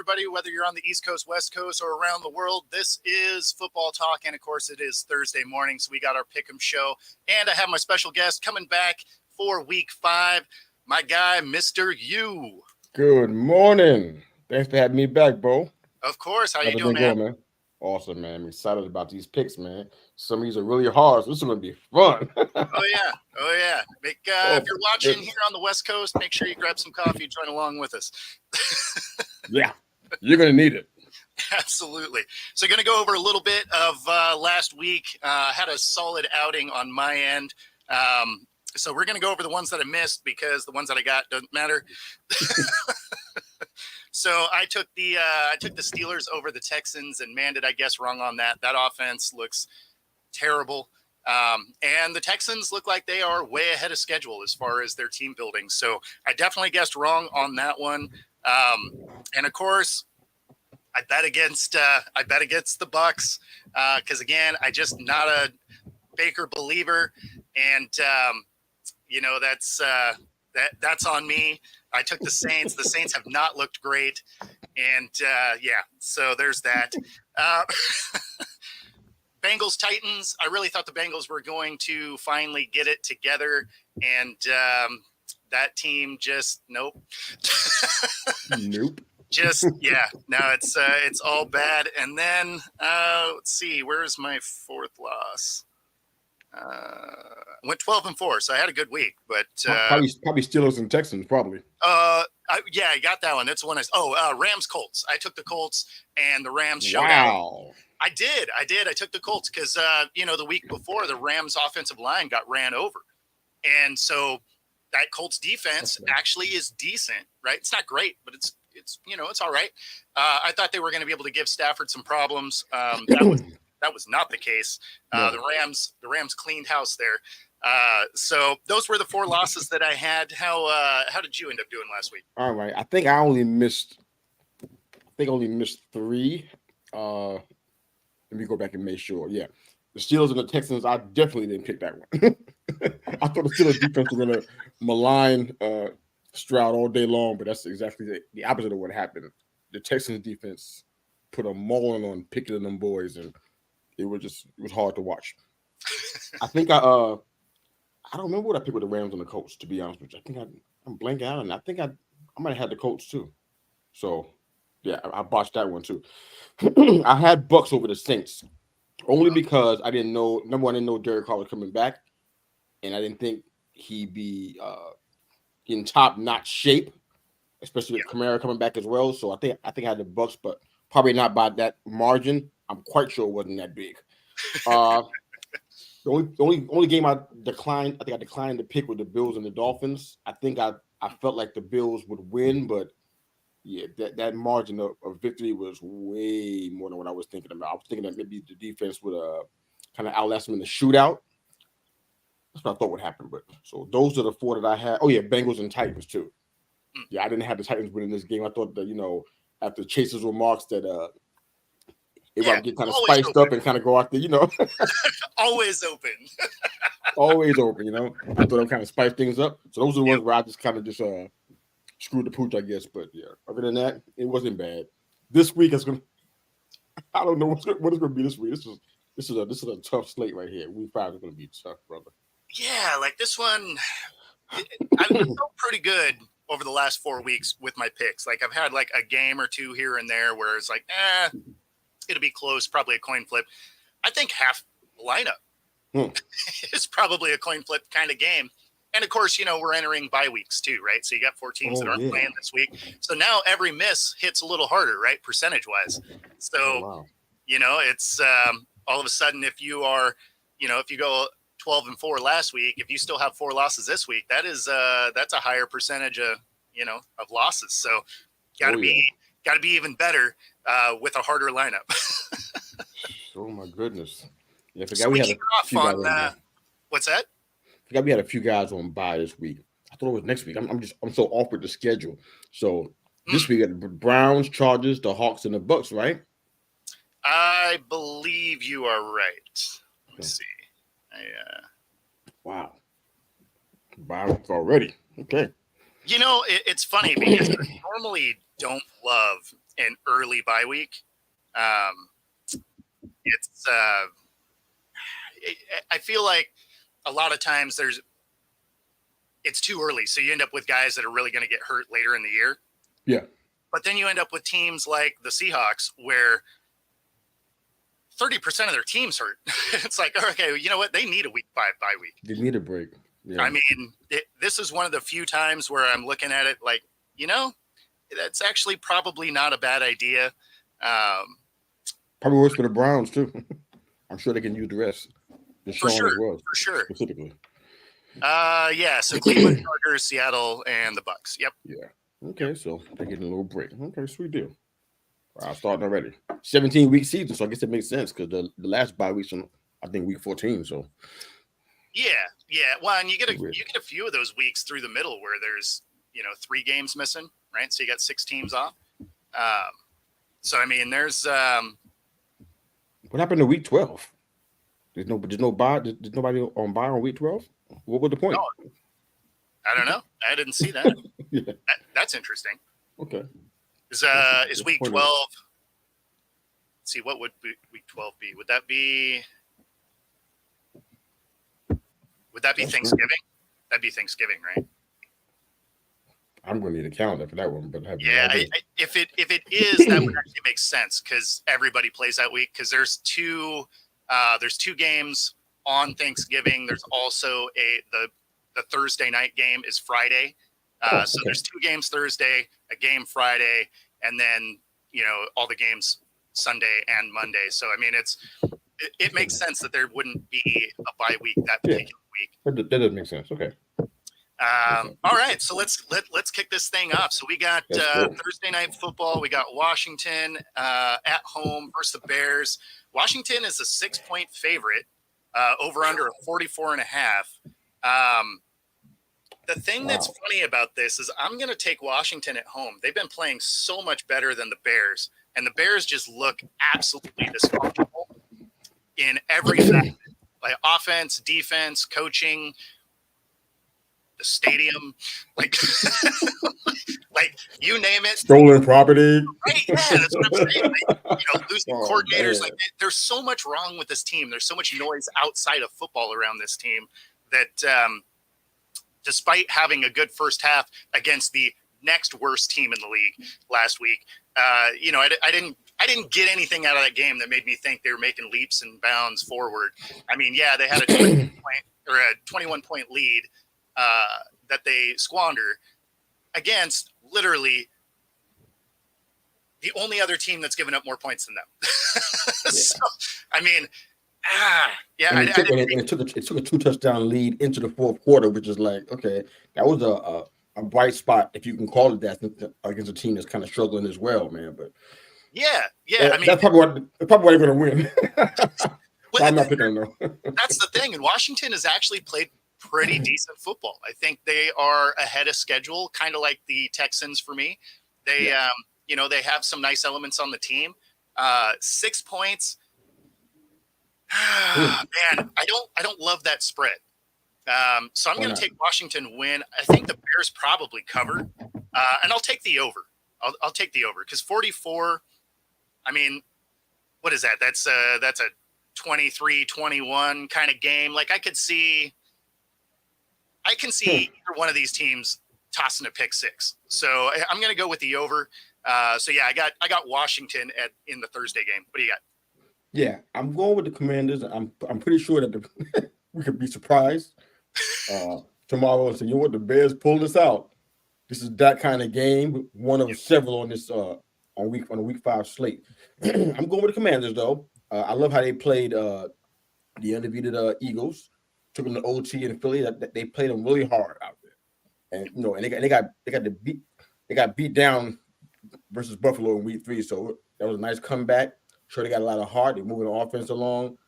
everybody, whether you're on the East Coast, West Coast, or around the world. This is Football Talk, and of course, it is Thursday morning, so we got our Pick'em show. And I have my special guest coming back for Week 5, my guy, Mr. U. Good morning. Thanks for having me back, Bo. Of course. How you How's doing, it going, man? man? Awesome, man. I'm excited about these picks, man. Some of these are really hard, so this is going to be fun. Oh, yeah. If you're watching here on the West Coast, make sure you grab some coffee, join along with us. Yeah, you're going to need it. Absolutely. So going to go over a little bit of last week. Had a solid outing on my end. So we're going to go over the ones that I missed because the ones that I got doesn't matter. So I took the Steelers over the Texans, and man, did I guess wrong on that. That offense looks terrible. And the Texans look like they are way ahead of schedule as far as their team building. So I definitely guessed wrong on that one. And of course, I bet against the Bucks because again, I just not a Baker believer, and that's on me. I took the Saints. The Saints have not looked great, and so there's that. Bengals Titans. I really thought the Bengals were going to finally get it together, and that team just nope. Nope. It's all bad. And then let's see, where's my fourth loss? Went 12-4, so I had a good week, but probably Steelers and Texans, probably. I got that one. That's one. Rams Colts. I took the Colts, and the Rams showed out. Wow. I did. I took the Colts because the week before the Rams offensive line got ran over, and so that Colts defense actually is decent, right? It's not great, but it's all right. I thought they were going to be able to give Stafford some problems. That was not the case. No. The Rams cleaned house there. So those were the 4 losses that I had. How did you end up doing last week? All right. I think I only missed 3. Let me go back and make sure. Yeah. The Steelers and the Texans, I definitely didn't pick that one. I thought the Steelers defense was going to malign Stroud all day long, but that's exactly the opposite of what happened. The Texans defense put a mauling on Pickett and them boys, and it was hard to watch. I think I don't remember what I picked with the Rams and the Colts, to be honest with you. I think I'm blanking out, and I think I might have had the Colts too. So yeah, I botched that one too. I had Bucks over the Saints only because I didn't know. Number one, I didn't know Derek Carr was coming back, and I didn't think he'd be in top-notch shape, especially with Kamara coming back as well. So I think I had the Bucks, but probably not by that margin. I'm quite sure it wasn't that big. The only game I declined, I think I declined to pick with the Bills and the Dolphins. I think I felt like the Bills would win, but yeah, that margin of victory was way more than what I was thinking about. I was thinking that maybe the defense would kind of outlast them in the shootout. That's what I thought would happen. But so those are the 4 that I had. Oh yeah, Bengals and Titans too. Yeah, I didn't have the Titans winning this game. I thought that after Chase's remarks that it might get kind of spiced up and kind of go out there, Always open. Always open, I thought I'd kind of spice things up. So those are the ones where I just kind of screwed the pooch, I guess. But yeah, other than that, it wasn't bad. This week I don't know what it's going to be this week. This is a tough slate right here. Week 5 is going to be tough, brother. Yeah, like this one, I've been pretty good over the last 4 weeks with my picks. Like I've had like a game or 2 here and there where it's like, it'll be close, probably a coin flip. I think half lineup is probably a coin flip kind of game. And of course, we're entering bye weeks too, right? So you got 4 teams that aren't playing this week. So now every miss hits a little harder, right? Percentage wise. So, it's all of a sudden, if you are, if you go 12-4 last week, if you still have 4 losses this week, that's a higher percentage of losses. So got to be even better with a harder lineup. Oh my goodness! Yeah, I forgot so we we had kick a off few on guys what's that? I forgot we had a few guys on bye this week. I thought it was next week. I'm so off with the schedule. So this week got the Browns, Chargers, the Hawks, and the Bucks, right? I believe you are right. Let's see. Wow. Bye week already. Okay. It's funny because I normally don't love an early bye week. It's I feel like a lot of times it's too early, so you end up with guys that are really going to get hurt later in the year. Yeah. But then you end up with teams like the Seahawks where 30% of their team's hurt. It's like, okay, you know what? They need a week 5 bye week. They need a break. Yeah. I mean, this is one of the few times where I'm looking at it like, that's actually probably not a bad idea. Probably works for the Browns too. I'm sure they can use the rest. For sure. Specifically. Yeah. So Cleveland, Chargers, Seattle, and the Bucks. Yep. Yeah. Okay, so they're getting a little break. Okay, sweet deal. Wow, starting already. 17-week season, so I guess it makes sense because the last bye week's on, I think, week 14. So. Yeah. Well, and you get a few of those weeks through the middle where there's 3 games missing, right? So you got 6 teams off. So I mean, there's what happened to week 12? There's no bye. There's nobody on bye on week 12. What was the point? No, I don't know. I didn't see that. Yeah. That's interesting. Okay. Is week 12? Let's see, what would week 12 be? Would that be Thanksgiving? Right. That'd be Thanksgiving, right? I'm going to need a calendar for that one, but if it is, that would actually make sense because everybody plays that week. Because there's two games on Thanksgiving. There's also the Thursday night game is Friday. So there's 2 games Thursday, a game Friday, and then all the games Sunday and Monday. So I mean, it makes sense that there wouldn't be a bye week that particular week. That does make sense. Okay. All right, so let's kick this thing off. So we got Thursday night football. We got Washington at home versus the Bears. Washington is a 6-point favorite, over under a 44.5. The thing that's funny about this is I'm going to take Washington at home. They've been playing so much better than the Bears, and the Bears just look absolutely dysfunctional in every facet, like offense, defense, coaching, the stadium, like you name it. Stolen property. Right? Yeah, that's what I'm saying. Losing coordinators. Man. Like, there's so much wrong with this team. There's so much noise outside of football around this team that despite having a good first half against the next worst team in the league last week, I didn't get anything out of that game that made me think they were making leaps and bounds forward. I mean, yeah, they had a 21-point lead that they squander against literally the only other team that's given up more points than them. So, I mean, it took a 2-touchdown lead into the fourth quarter, which is like, okay, that was a bright spot, if you can call it that, against a team that's kind of struggling as well, man. But I mean, that's probably why they're going to win. So I'm not picking them. That's the thing, and Washington has actually played pretty decent football. I think they are ahead of schedule, kind of like the Texans for me. They, they have some nice elements on the team. 6 points. Man, I don't love that spread. So I'm going to take Washington win. I think the Bears probably cover, and I'll take the over. I'll take the over because 44. I mean, what is that? That's a 23-21 kind of game. Like I can see either one of these teams tossing a pick 6. So I'm going to go with the over. So yeah, I got Washington in the Thursday game. What do you got? Yeah, I'm going with the Commanders. I'm pretty sure that we could be surprised tomorrow and say, you know what, the Bears pulled this out. This is that kind of game, one of several on this on a week 5 slate. I'm going with the Commanders though. I love how they played the undefeated Eagles. Took them to OT in Philly. That they played them really hard out there, and they got beat down versus Buffalo in week 3. So that was a nice comeback. Sure, they got a lot of heart. They're moving the offense along.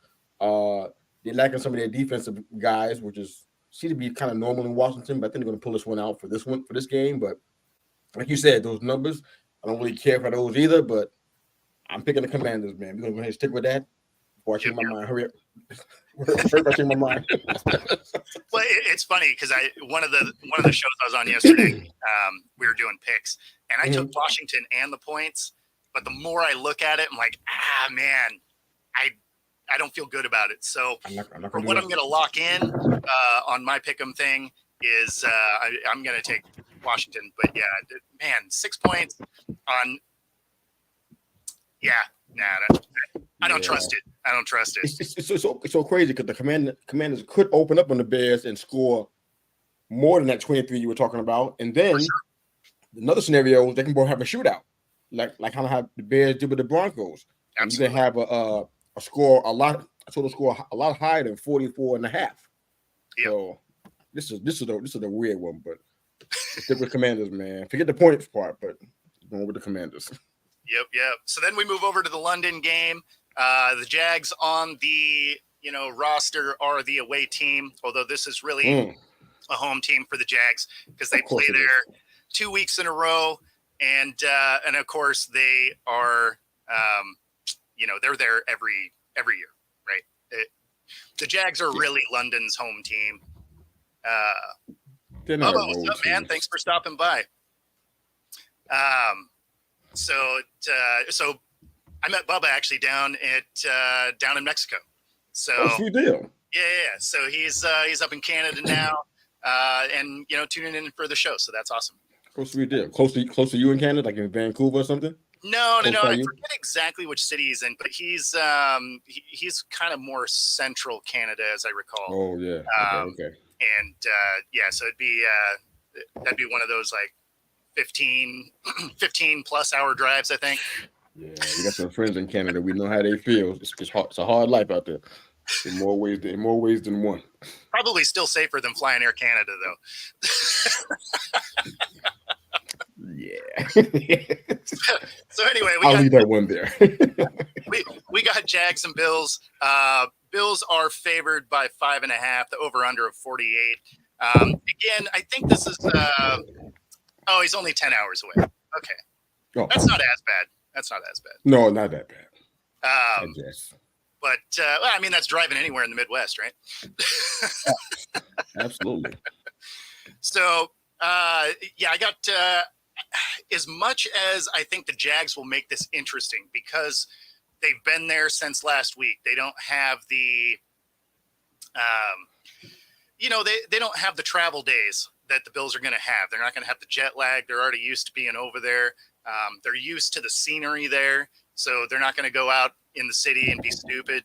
They're lacking some of their defensive guys, which seems to be kind of normal in Washington. But I think they're going to pull this one out for this game. But like you said, those numbers, I don't really care for those either. But I'm picking the Commanders, man. We're going to go ahead and stick with that. Before I change my mind, hurry up. Hurry up, I change my mind. Well, it's funny because one of the shows I was on yesterday, we were doing picks, and I took Washington and the points. But the more I look at it, I'm like, man, I don't feel good about it. So I'm not for gonna what do I'm going to lock in on my pick'em thing is I'm going to take Washington. But yeah, man, 6 points on. Yeah, nah, I don't trust it. I don't trust it. It's so crazy because the Commanders could open up on the Bears and score more than that 23 you were talking about, and then another scenario they can both have a shootout, like kind of how the Bears did with the Broncos. And you can have a score a total score a lot higher than 44 and a half. Yep. So this is the weird one, but stick with Commanders, man. Forget the points part, but going with the Commanders. Yep. So then we move over to the London game. The Jags on the roster are the away team, although this is really a home team for the Jags because they play there 2 weeks in a row, and of course they are they're there every year, right? The Jags are really London's home team. Bubba, what's up, man? Thanks for stopping by. So I met Bubba actually down in Mexico. So sweet deal. Yeah. So he's up in Canada now, and tuning in for the show. So that's awesome. Sweet deal. Close to you in Canada, like in Vancouver or something. No. I forget exactly which city he's in, but he's kind of more central Canada, as I recall. Oh yeah. Okay. And so that'd be one of those like 15 plus hour drives, I think. Yeah, we got some friends in Canada. We know how they feel. It's hard. It's a hard life out there. In more ways than one. Probably still safer than flying Air Canada, though. Yeah. So anyway, I'll leave that one there. we got Jags and Bills. Bills are favored by 5.5. The over under of 48. Again, I think this is. He's only 10 hours away. Okay, That's not as bad. No, not that bad. I guess. But I mean, that's driving anywhere in the Midwest, right? Absolutely. So I got. As much as I think the Jags will make this interesting because they've been there since last week. They don't have the, they don't have the travel days that the Bills are going to have. They're not going to have the jet lag. They're already used to being over there. They're used to the scenery there. So they're not going to go out in the city and be stupid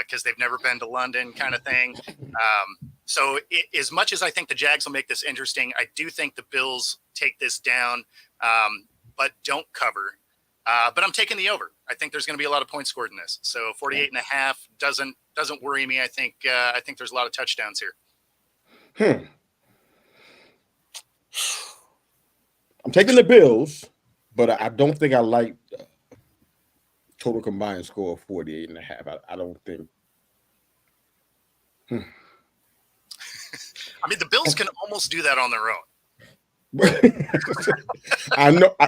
because they've never been to London kind of thing. So as much as I think the Jags will make this interesting, I do think the Bills take this down, but don't cover. But I'm taking the over. I think there's going to be a lot of points scored in this. So 48.5 doesn't worry me. I think there's a lot of touchdowns here. I'm taking the Bills, but I don't think I like total combined score of 48.5. I don't think. I mean, the Bills can almost do that on their own. I know. I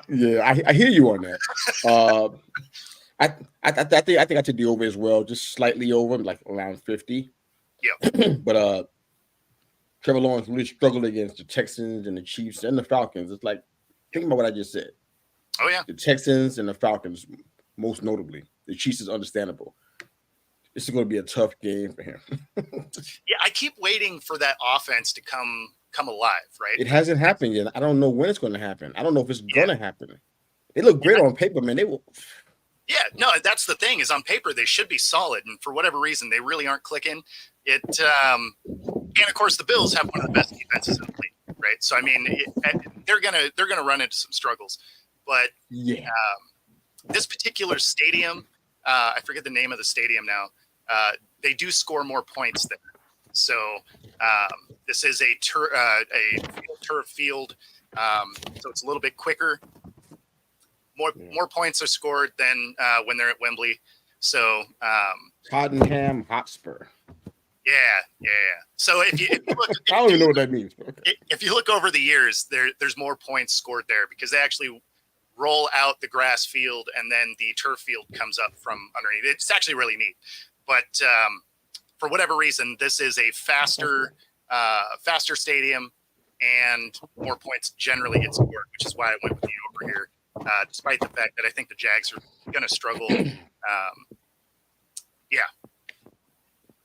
hear you on that. I think I took the over as well, just slightly over, like around 50. Yeah. But Trevor Lawrence really struggled against the Texans and the Chiefs and the Falcons. It's like, think about what I just said. Oh yeah. The Texans and the Falcons, most notably. The Chiefs is understandable. This is going to be a tough game for him. Yeah, I keep waiting for that offense to come alive, right? It hasn't happened yet. I don't know when it's going to happen. I don't know if it's going to happen. They look great on paper, man. They will. Yeah, no, that's the thing is on paper they should be solid, and for whatever reason they really aren't clicking. And of course the Bills have one of the best defenses in the league, right? So I mean, they're gonna run into some struggles, but this particular stadium, I forget the name of the stadium now. They do score more points there. So this is a turf field, so it's a little bit quicker. More points are scored than when they're at Wembley. So Tottenham Hotspur. Yeah. So if you look, I don't even know what that means. Okay. If you look over the years, there's more points scored there because they actually roll out the grass field and then the turf field comes up from underneath. It's actually really neat. But for whatever reason, this is a faster stadium and more points generally get scored, which is why I went with the over here. despite the fact that I think the Jags are going to struggle.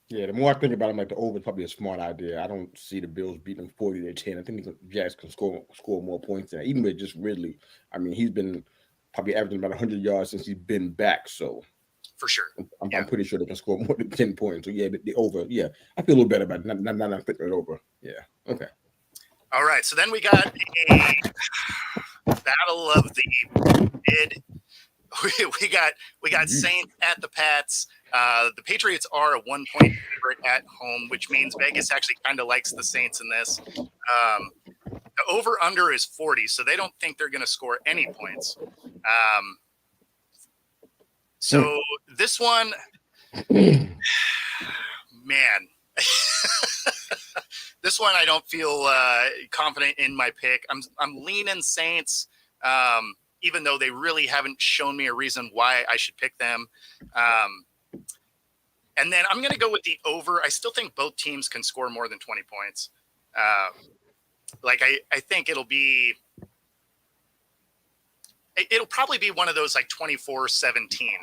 Yeah, the more I think about it, I'm like the over is probably a smart idea. I don't see the Bills beating them 40-10. I think the Jags can score more points than that. Even with just Ridley. I mean, he's been probably averaging about 100 yards since he's been back. So For sure. I'm pretty sure they can score more than 10 points. So yeah, the over. Yeah, I feel a little better about it. Not I'm thinking it over. Yeah. Okay. All right. So then we got a battle of the mid. We got Saints at the Pats. The Patriots are a 1-point favorite at home, which means Vegas actually kind of likes the Saints in this. The over under is 40, so they don't think they're going to score any points. So this one, man, this one I don't feel confident in my pick. I'm leaning Saints. Even though they really haven't shown me a reason why I should pick them. And then I'm going to go with the over. I still think both teams can score more than 20 points. I think it'll probably be one of those like 24-17,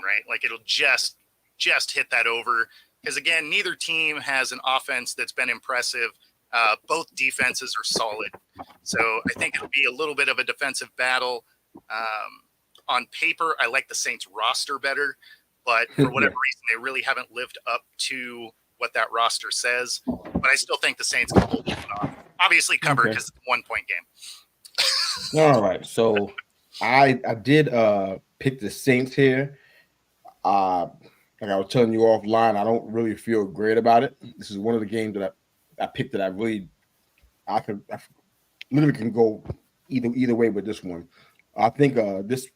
right? Like it'll just hit that over. Because again, neither team has an offense that's been impressive. Both defenses are solid. So I think it'll be a little bit of a defensive battle. On paper, I like the Saints roster better, but for whatever reason, they really haven't lived up to what that roster says. But I still think the Saints can hold it off. Obviously covered because it's a 1-point game. All right. So I did pick the Saints here. Like I was telling you offline, I don't really feel great about it. This is one of the games that I picked that I literally can go either way with this one. I think both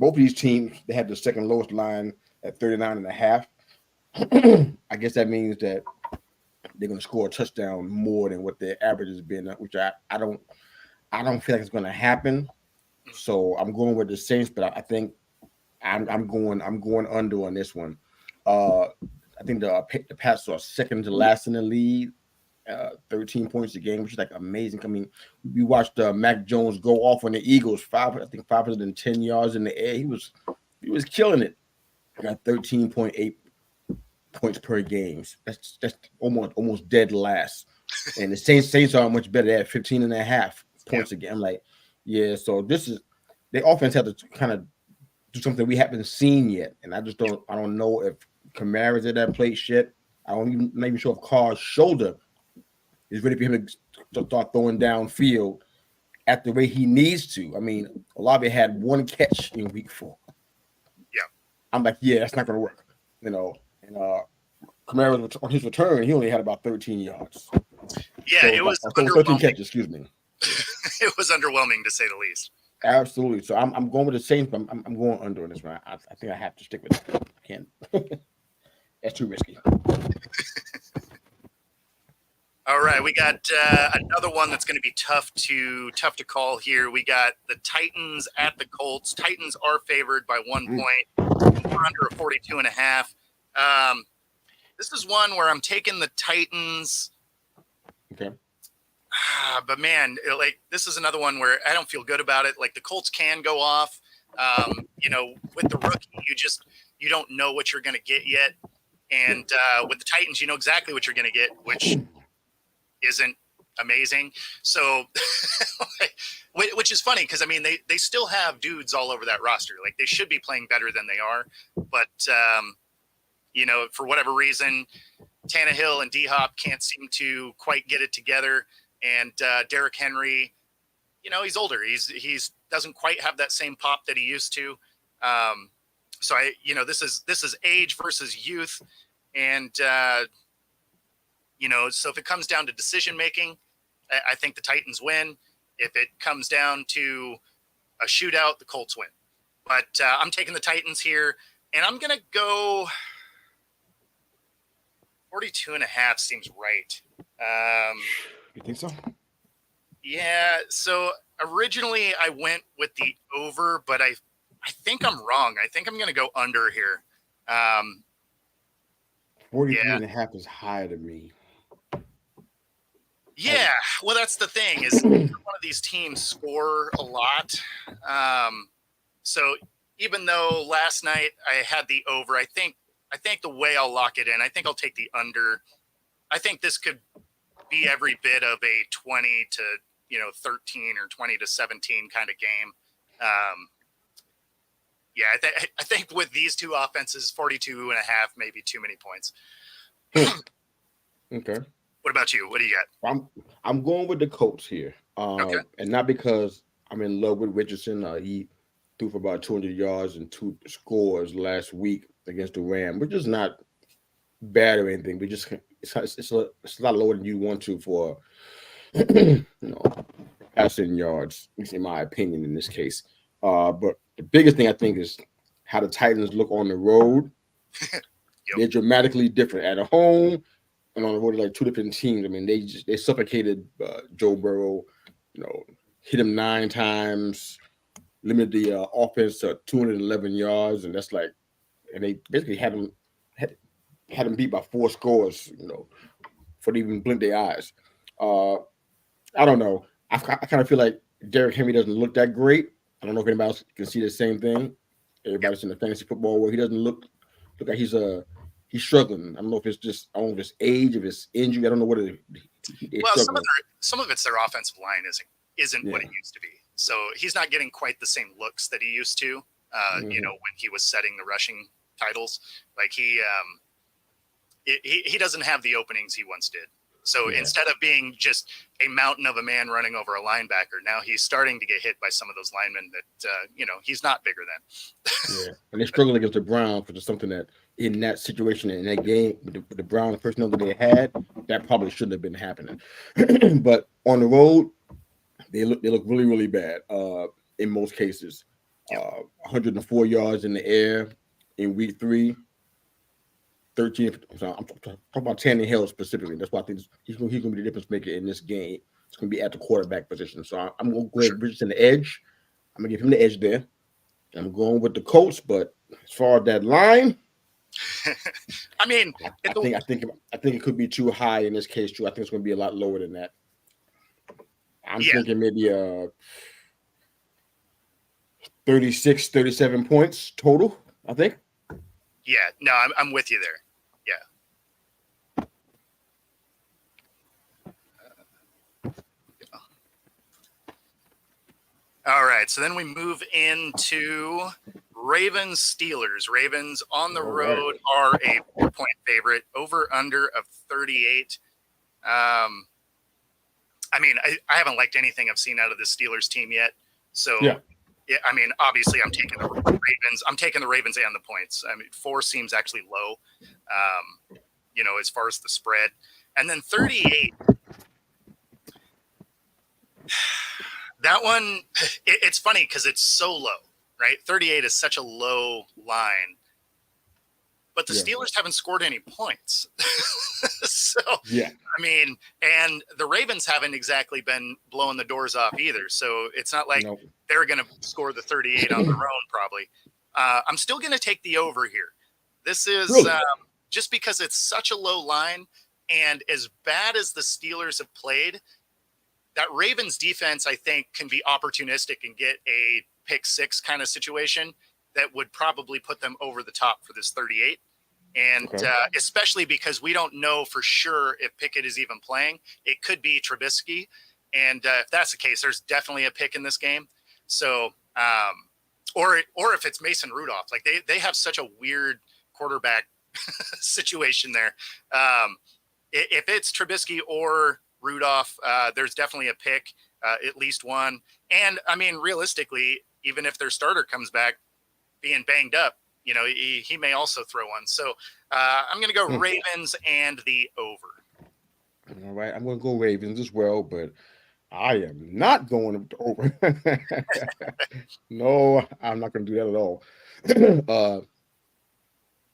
of these teams, they have the second lowest line at 39.5. I guess that means that they're going to score a touchdown more than what their average has been, which I don't feel like it's going to happen. So I'm going with the Saints, but I think I'm going under on this one. I think the Pats are second to last in the league. 13 points a game, which is like amazing. I mean, we watched Mac Jones go off on the Eagles, 510 yards in the air. He was killing it. Got 13.8 points per game. That's almost dead last. And the Saints are much better at 15.5 points a game. I'm like, yeah. So their offense had to kind of do something we haven't seen yet, and I don't know if Kamara's at that place yet. I'm not even sure if Carr's shoulder is ready for him to start throwing downfield at the way he needs to. I mean, Olave had one catch in week 4. Yeah. I'm like, yeah, that's not going to work. And Kamara, on his return, he only had about 13 yards. Yeah, it was 13 catches, excuse me. It was underwhelming, to say the least. Absolutely. So I'm going with the Saints, but I'm going under on this one. I think I have to stick with it. I can't. That's too risky. All right, we got another one that's going to be tough to call here. We got the Titans at the Colts. Titans are favored by 1 point. We're under a 42.5. This is one where I'm taking the Titans. Okay. But man, this is another one where I don't feel good about it. Like the Colts can go off. With the rookie, you don't know what you're going to get yet. And with the Titans, you know exactly what you're going to get, which isn't amazing. So, which is funny because I mean they still have dudes all over that roster. Like they should be playing better than they are, but for whatever reason, Tannehill and D-Hop can't seem to quite get it together. And Derrick Henry, he's older. He's doesn't quite have that same pop that he used to. So this is age versus youth, and so if it comes down to decision making, I think the Titans win. If it comes down to a shootout, the Colts win. But I'm taking the Titans here, and I'm gonna go 42.5 seems right. You think so? Yeah. So originally I went with the over, but I think I'm wrong. I think I'm going to go under here. 43.5 is higher than me. Yeah. Well, that's the thing is one of these teams score a lot. So even though last night I had the over, I think the way I'll lock it in, I think I'll take the under. I think this could be every bit of a 20 to 13 or 20 to 17 kind of game. Yeah, I think with these two offenses, 42 and a half, maybe too many points. Okay. What about you? What do you got? I'm going with the Colts here. Okay. And not because I'm in love with Richardson. He threw for about 200 yards and 2 scores last week against the Rams, which is not bad or anything. We just it's a lot lower than you want to for passing yards, in my opinion, in this case. But the biggest thing I think is how the Titans look on the road. Yep. They're dramatically different at home and on the road. Like two different teams. I mean, they suffocated Joe Burrow. Hit him 9 times, limited the offense to 211 yards, and that's like, and they basically had him beat by 4 scores. Before they even blink their eyes. I don't know. I kind of feel like Derrick Henry doesn't look that great. I don't know if anybody else can see the same thing. Everybody's in the fantasy football where he doesn't look like he's struggling. I don't know if it's just his age, if it's injury. I don't know what it is. Well, some of it's their offensive line isn't what it used to be. So he's not getting quite the same looks that he used to. When he was setting the rushing titles, like he doesn't have the openings he once did. So instead of being just a mountain of a man running over a linebacker, now he's starting to get hit by some of those linemen that, he's not bigger than. Yeah. And they struggled against the Browns, which is something that in that situation, in that game, with the Browns personnel that they had, that probably shouldn't have been happening. But on the road, they look really, really bad in most cases. 104 yards in the air in week 3. 13. So I'm talking about Tannehill specifically. That's why I think he's going to be the difference maker in this game. It's going to be at the quarterback position. So I'm going to go ahead Richardson the edge. I'm going to give him the edge there. I'm going with the Colts, but as far as that line, I mean, I think it could be too high in this case too. I think it's going to be a lot lower than that. I'm thinking maybe 36, 37 points total, I think. Yeah, no, I'm with you there. All right, so then we move into Ravens Steelers. Ravens on the road are a 4-point favorite, over under of 38. I mean, I haven't liked anything I've seen out of the Steelers team yet. So yeah, I mean, obviously I'm taking the Ravens. I'm taking the Ravens and the points. I mean, 4 seems actually low, as far as the spread. And then 38. That one, it's funny because it's so low, right? 38 is such a low line. But the Steelers haven't scored any points. So, I mean, and the Ravens haven't exactly been blowing the doors off either. So it's not like they're going to score the 38 on their own, probably. I'm still going to take the over here. This is just because it's such a low line. And as bad as the Steelers have played, that Ravens defense, I think, can be opportunistic and get a pick 6 kind of situation that would probably put them over the top for this 38. And especially because we don't know for sure if Pickett is even playing. It could be Trubisky. And if that's the case, there's definitely a pick in this game. So, or if it's Mason Rudolph, like they have such a weird quarterback situation there. If it's Trubisky or Rudolph, there's definitely a pick, at least one. And I mean, realistically, even if their starter comes back being banged up, he may also throw one. So I'm going to go Ravens and the over. All right. I'm going to go Ravens as well, but I am not going over. No, I'm not going to do that at all.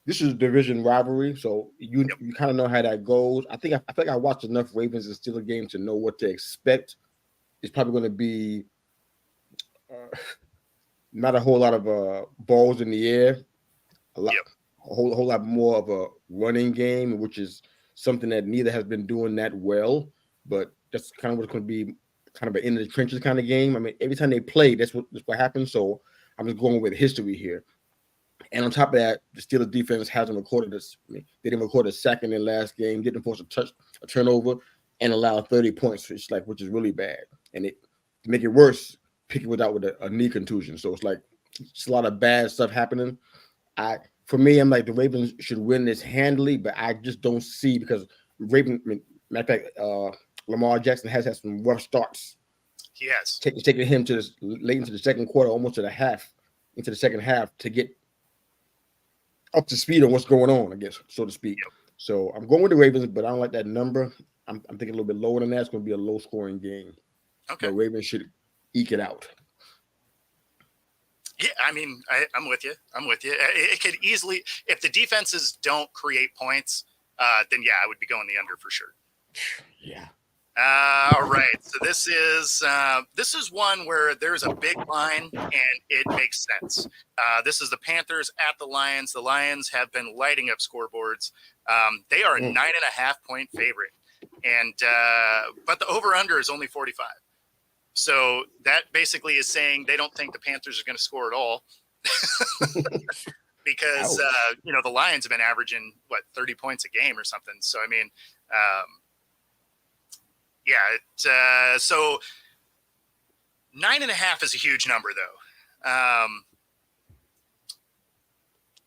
This is a division rivalry, so you kind of know how that goes. I feel like I watched enough Ravens and Steelers games to know what to expect. It's probably going to be not a whole lot of balls in the air. A whole lot more of a running game, which is something that neither has been doing that well. But that's kind of what's going to be, kind of an in the trenches kind of game. I mean, every time they play, that's what happens. So I'm just going with history here. And on top of that, the Steelers defense hasn't recorded this. They didn't record a sack in their last game, didn't force a turnover, and allow 30 points, which is really bad. And to make it worse, Pickett was out with a knee contusion. So it's like it's a lot of bad stuff happening. For me, I'm like the Ravens should win this handily, but I just don't see because matter of fact, Lamar Jackson has had some rough starts. Yes, taking him to late into the second quarter, almost to the half, into the second half to get up to speed on what's going on, I guess, so to speak. Yep. So I'm going with the Ravens, but I don't like that number. I'm thinking a little bit lower than that. It's going to be a low scoring game. Okay. The Ravens should eke it out. Yeah, I mean, I'm with you. It could easily, if the defenses don't create points, then yeah, I would be going the under for sure. Yeah. All right. So this is one where there's a big line and it makes sense. This is the Panthers at the Lions. The Lions have been lighting up scoreboards. They are a 9.5 point favorite, and but the over under is only 45. So that basically is saying they don't think the Panthers are going to score at all. Because the Lions have been averaging 30 points a game or something. So I mean. So 9.5 is a huge number, though.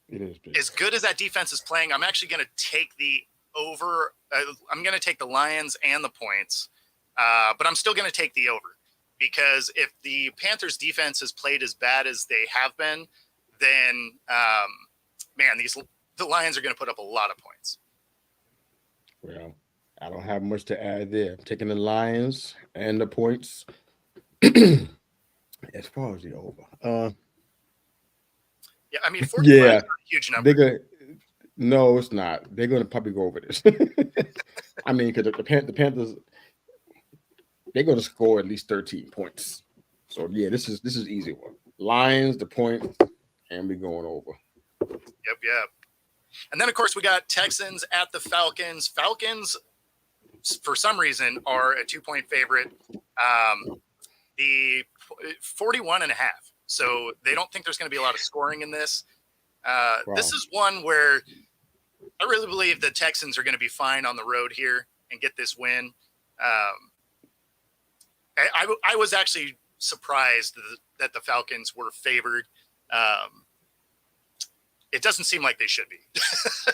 It is big. As good as that defense is playing, I'm actually going to take the over. I'm going to take the Lions and the points, but I'm still going to take the over because if the Panthers defense has played as bad as they have been, then the Lions are going to put up a lot of points. Well, I don't have much to add there. I'm taking the Lions and the points. As far as the over, yeah, I mean, 45 is a huge number. No, it's not. They're going to probably go over this. I mean, because the Panthers, they're going to score at least 13 points. So yeah, this is easy one. Lions, the point, and we're going over. Yep. And then of course we got Texans at the Falcons. Falcons, for some reason, are a 2 point favorite. The 41.5. So they don't think there's going to be a lot of scoring in this. Wow. This is one where I really believe the Texans are going to be fine on the road here and get this win. I was actually surprised that the Falcons were favored. It doesn't seem like they should be.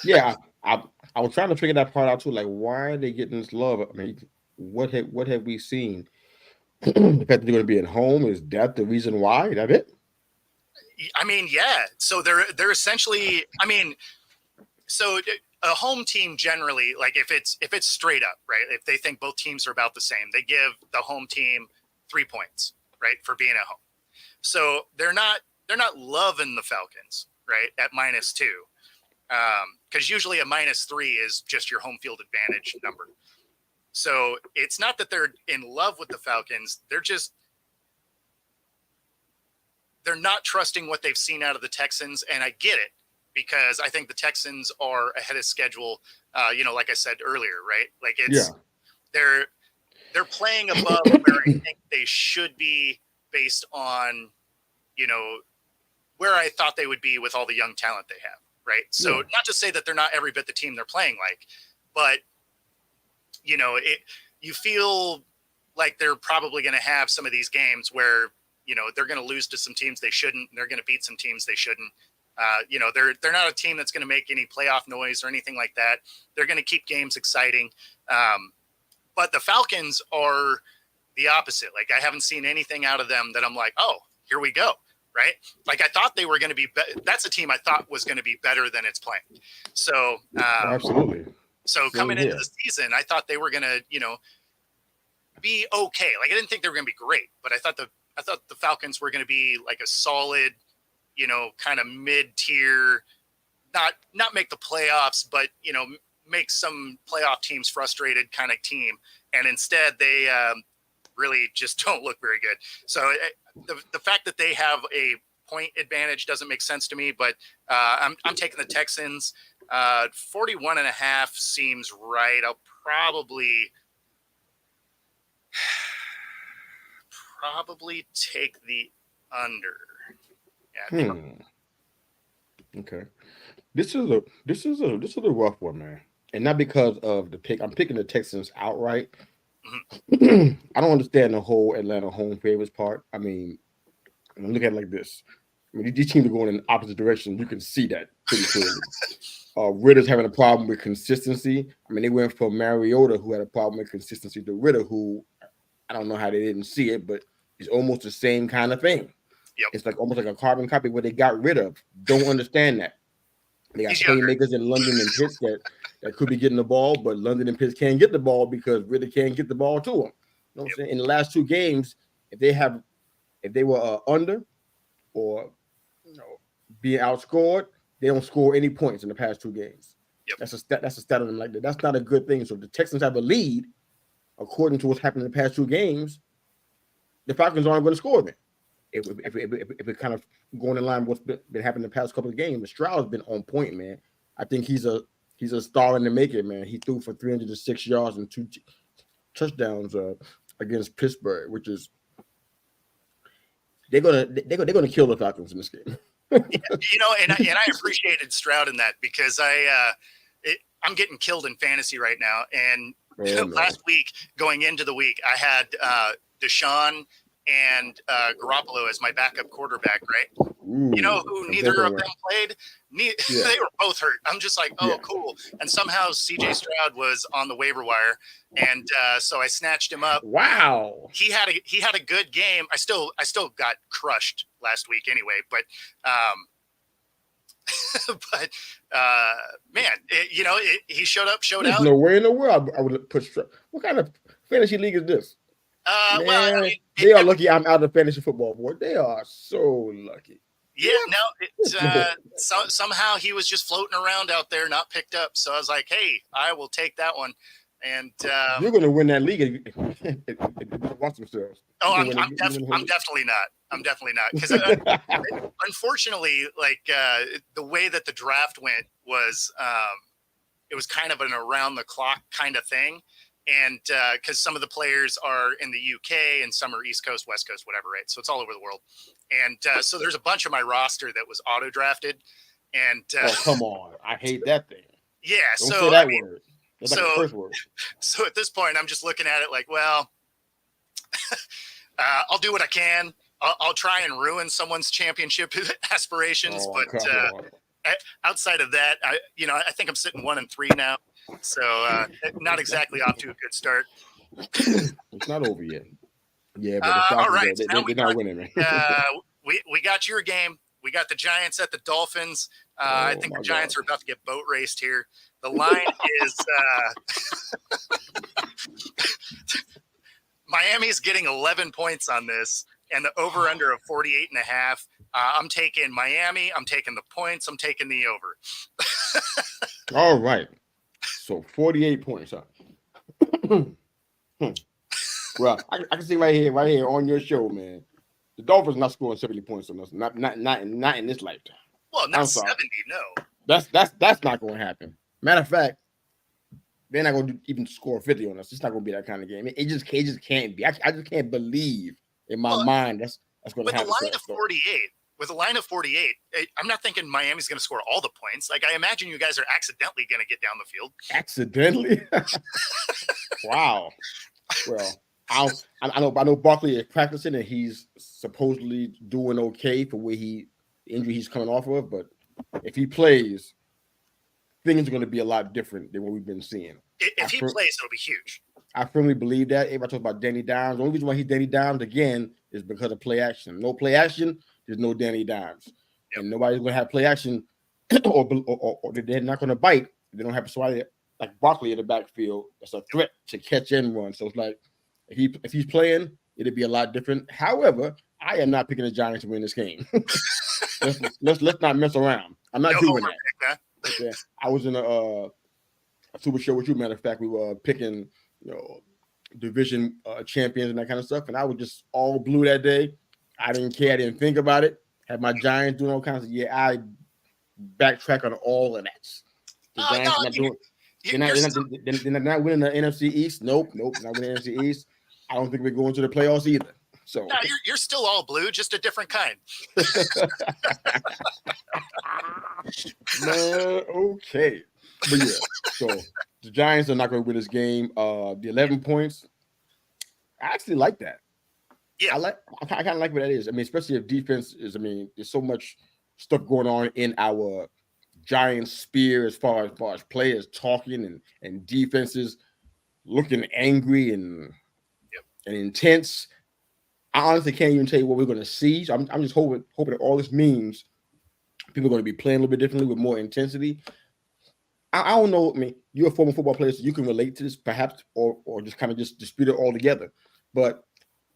Yeah, I was trying to figure that part out too. Like, why are they getting this love? I mean, what have we seen? The fact that they're going to be at home, is that the reason why? Is that it? I mean, yeah. So they're essentially. I mean, so a home team generally, like if it's straight up, right? If they think both teams are about the same, they give the home team 3 points, right, for being at home. So they're not loving the Falcons, right, at -2, because usually a -3 is just your home field advantage number. So it's not that they're in love with the Falcons. They're not trusting what they've seen out of the Texans. And I get it because I think the Texans are ahead of schedule. Like I said earlier, right? Like they're playing above where I think they should be based on, where I thought they would be with all the young talent they have. Right. So not to say that they're not every bit the team they're playing like, but you feel like they're probably going to have some of these games where, they're going to lose to some teams they shouldn't, and they're going to beat some teams they shouldn't. They're not a team that's going to make any playoff noise or anything like that. They're going to keep games exciting. But the Falcons are the opposite. Like, I haven't seen anything out of them that I'm like, oh, here we go. Right. Like, I thought they were going to be, that's a team I thought was going to be better than it's playing. So, absolutely. So coming into the season, I thought they were going to, be okay. Like, I didn't think they were going to be great, but I thought the Falcons were going to be like a solid, kind of mid-tier, not make the playoffs, but, make some playoff teams frustrated kind of team. And instead they really just don't look very good. So the fact that they have a point advantage doesn't make sense to me, but I'm taking the Texans. 41.5 seems right. I'll probably take the under Yeah. Okay. This is a rough one, man. And not because of the pick. I'm picking the Texans outright. I don't understand the whole Atlanta home favorites part. I mean, look at it like this. I mean, these teams are going in opposite directions. You can see that pretty clearly. Ritter's having a problem with consistency. I mean, they went from Mariota, who had a problem with consistency, to Ritter, who I don't know how they didn't see it, but it's almost the same kind of thing. Yep. It's like almost like a carbon copy where they got rid of. Don't understand that. They got playmakers in London and Pitts that could be getting the ball, but London and Pitts can't get the ball because Ritter can't get the ball to them. You know what I'm saying? In the last 2 games, if they were under or being outscored, they don't score any points in the past 2 games. Yep. That's a stat on them like that. That's not a good thing. So if the Texans have a lead, according to what's happened in the past 2 games, the Falcons aren't going to score then. If it kind of going in line with what's been happening in the past couple of games, Stroud's been on point, man. I think he's a star in the making, man. He threw for 306 yards and 2 touchdowns against Pittsburgh, which is they're gonna kill the Falcons in this game. And I appreciated Stroud in that because I'm getting killed in fantasy right now. And last week, going into the week, I had Deshaun and Garoppolo as my backup quarterback, right? Ooh, you know who neither of them played? They were both hurt. I'm just like, cool. And somehow CJ Stroud was on the waiver wire, and so I snatched him up. Wow. He had a good game. I still got crushed last week anyway, but man, he showed out. There's no way in the world I would have put Stroud. What kind of fantasy league is this? Man, well, I mean, they are lucky I'm out of fantasy football, boy. They are so lucky. Yeah, no, somehow he was just floating around out there, not picked up. So I was like, hey, I will take that one. And you're going to win that league if watch themselves. Oh, I'm definitely not. I'm definitely not. Because unfortunately, like the way that the draft went was it was kind of an around the clock kind of thing. And because some of the players are in the UK and some are East Coast, West Coast, whatever, right? So it's all over the world. And so there's a bunch of my roster that was auto drafted. And come on, I hate that thing. Yeah, don't so say that word. That's like the first word. So at this point, I'm just looking at it like, well, I'll do what I can. I'll try and ruin someone's championship aspirations, but outside of that, I think I'm sitting 1-3 now. So not exactly off to a good start. It's not over yet. Yeah, but the Falcons, all right. they're not winning, man. We got your game. We got the Giants at the Dolphins. I think the Giants are about to get boat raced here. The line is Miami's getting 11 points on this, and the over-under of 48.5. I'm taking Miami. I'm taking the points. I'm taking the over. All right. So 48 points, huh? Well, I can see right here on your show, man. The Dolphins not scoring 70 points on us. Not in this lifetime. Well, not 70, no. That's not going to happen. Matter of fact, they're not going to even score 50 on us. It's not going to be that kind of game. It just can't be. I just can't believe in my mind that's going to happen. With a line of 48, I'm not thinking Miami's going to score all the points. Like, I imagine you guys are accidentally going to get down the field. Accidentally? Wow. Well, I know Barkley is practicing and he's supposedly doing okay for the injury he's coming off of. But if he plays, things are going to be a lot different than what we've been seeing. If he plays, it'll be huge. I firmly believe that. Everybody talks about Danny Dimes. The only reason why he's Danny Dimes again is because of play action. No play action, there's no Danny Dimes. Yep. And nobody's going to have play action or they're not going to bite. They don't have somebody like Barkley in the backfield that's a threat to catch and run. So it's like if he's playing, it'd be a lot different. However, I am not picking the Giants to win this game. let's not mess around. I'm not doing that. Okay. I was in a super show with you. Matter of fact, we were picking division champions and that kind of stuff, and I was just all blue that day. I didn't care. I didn't think about it. Had my Giants doing all kinds of I backtrack on all of that. The Giants they're not winning the NFC East. Nope, not winning the NFC East. I don't think we're going to the playoffs either. So no, you're still all blue, just a different kind. man, okay. But yeah, so the Giants are not going to win this game. The 11 points, I actually like that. Yeah. I kind of like what that is. I mean, especially if defense is. I mean, there's so much stuff going on in our Giants sphere as far as players talking and defenses looking angry and intense. I honestly can't even tell you what we're going to see. So I'm just hoping that all this means people are going to be playing a little bit differently with more intensity. I don't know. I mean, you're a former football player, so you can relate to this perhaps, or just kind of just dispute it altogether. But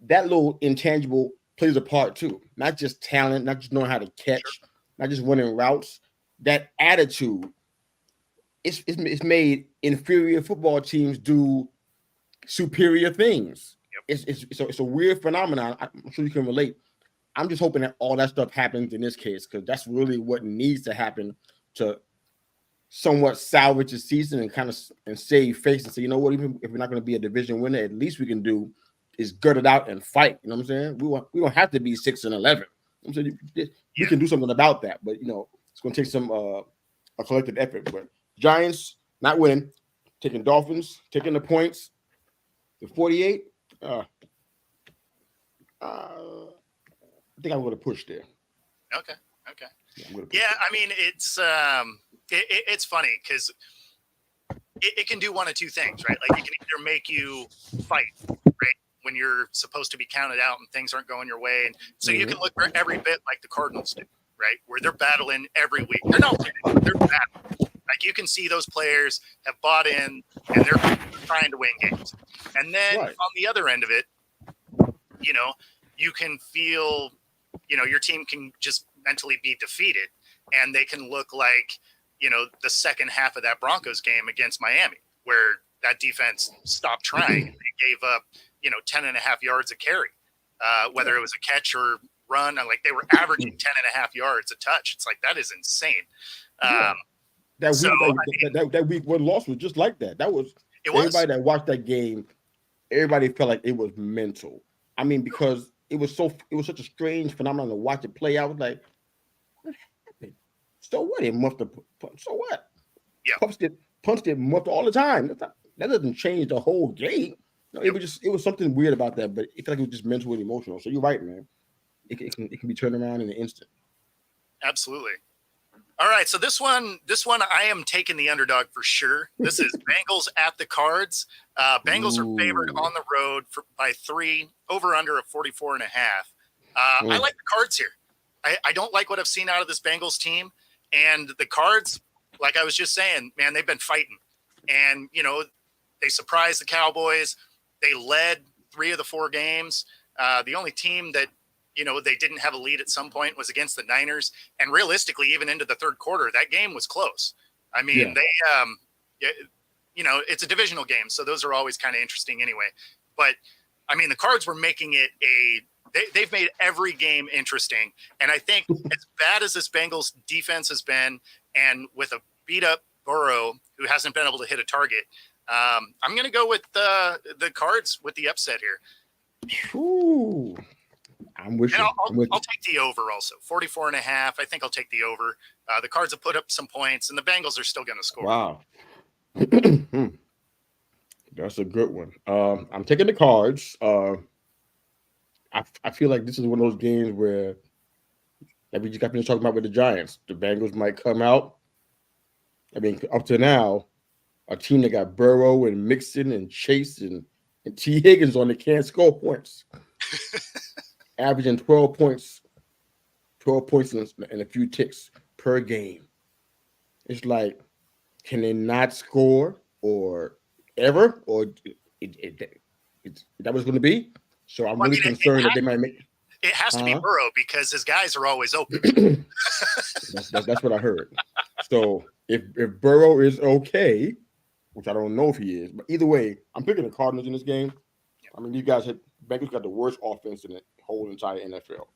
that little intangible plays a part too. Not just talent, not just knowing how to catch, not just running routes. That attitude, it's made inferior football teams do superior things. Yep. It's a weird phenomenon. I'm sure you can relate. I'm just hoping that all that stuff happens in this case, because that's really what needs to happen to somewhat salvage the season and kind of save face and say, you know what, even if we're not going to be a division winner, at least we can do is gut it out and fight. You know what I'm saying? We don't have to be 6-11. I'm saying you can do something about that, but it's going to take some a collective effort. But Giants not winning, taking Dolphins, taking the points, the 48. I think I'm going to push there. Okay. Yeah, I mean, it's funny because it can do one of two things, right? Like, it can either make you fight, right, when you're supposed to be counted out and things aren't going your way, and so you can look every bit like the Cardinals do, right, where they're battling every week. They're not winning, they're battling. Like, you can see those players have bought in and they're trying to win games. And then on the other end of it, you can feel, your team can just mentally be defeated, and they can look like, the second half of that Broncos game against Miami, where that defense stopped trying. They gave up, 10 and a half yards a carry, whether it was a catch or run. Like, they were averaging 10 and a half yards a touch. It's like, that is insane. That week one loss was just like that. Everybody that watched that game, everybody felt like it was mental. I mean, because it was such a strange phenomenon to watch it play out. Like, what happened? So what? It must have. So what? Yeah. Punched it muffed all the time. That doesn't change the whole game. No, it was something weird about that, but it felt like it was just mental and emotional. So you're right, man. It can be turned around in an instant. Absolutely. All right, so this one I am taking the underdog for sure. This is Bengals at the Cards. Bengals are favored on the road by 3, over under of 44.5. I like the Cards here. I don't like what I've seen out of this Bengals team, and the Cards, like I was just saying, man, they've been fighting, and they surprised the Cowboys. They led 3 of the 4 games. The only team that they didn't have a lead at some point was against the Niners. And realistically, even into the third quarter, that game was close. I mean, it's a divisional game, so those are always kind of interesting anyway. But I mean, the Cards were making it they've made every game interesting. And I think as bad as this Bengals defense has been, and with a beat up Burrow who hasn't been able to hit a target, I'm going to go with the Cards with the upset here. Ooh. I'm with you. I'll take the over also. 44.5. I think I'll take the over. The Cards have put up some points, and the Bengals are still going to score. Wow. That's a good one. I'm taking the Cards. I feel like this is one of those games where, like we just got finished talking about with the Giants, the Bengals might come out. I mean, up to now, a team that got Burrow and Mixon and Chase and T. Higgins on, they can't score points. Averaging 12 points and a few ticks per game. It's like, can they not score or ever? Or that was going to be? So I'm really concerned that they might make. It has to be Burrow because his guys are always open. That's what I heard. So if Burrow is okay, which I don't know if he is, but either way, I'm picking the Cardinals in this game. I mean, you guys Bengals got the worst offense in the whole entire NFL.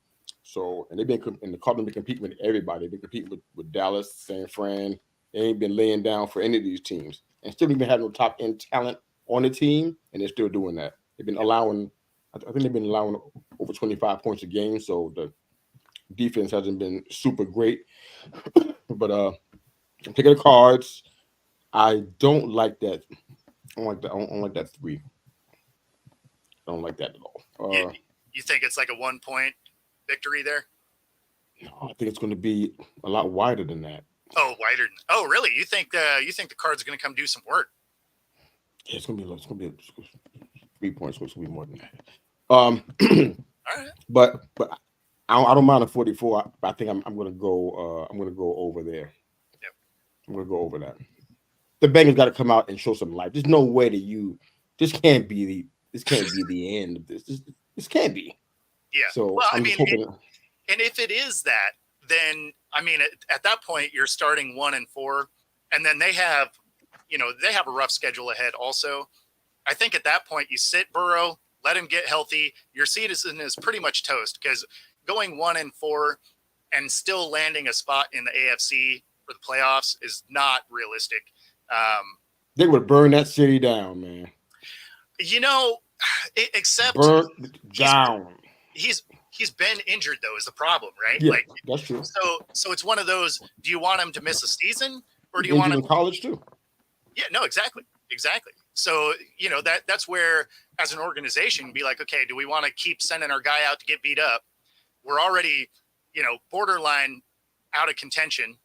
So, and the Cardinals been competing with everybody. They've been competing with Dallas, San Fran. They ain't been laying down for any of these teams, and still even had no top end talent on the team, and they're still doing that. They've been allowing. I think they've been allowing over 25 points a game. So the defense hasn't been super great. But I'm taking the Cards. I don't like that. I don't like that. I don't like that 3. I don't like that at all. You think it's like a 1-point victory there? No, I think it's going to be a lot wider than that. Oh, wider. Oh, really? You think the Cards are going to come do some work? Yeah, it's going to be 3 points. It's going to be more than that. All right. But I don't mind a 44. I think I'm going to go. I'm going to go over there. Yep. I'm going to go over that. The Bengals got to come out and show some life. There's no way that this can't be the end of this. This can't be. Yeah. So well, I'm just hoping. And if it is that, then I mean, at that point you're starting 1-4, and then they have a rough schedule ahead. Also, I think at that point you sit Burrow, let him get healthy. Your season is pretty much toast because going 1-4 and still landing a spot in the AFC for the playoffs is not realistic. They would burn that city down, man. Except burn down. He's been injured though is the problem, right? Yeah, that's true. So it's one of those. Do you want him to miss a season, or do you want him in college too? Yeah, no, exactly. So that's where, as an organization, be like, okay, do we want to keep sending our guy out to get beat up? We're already, borderline out of contention.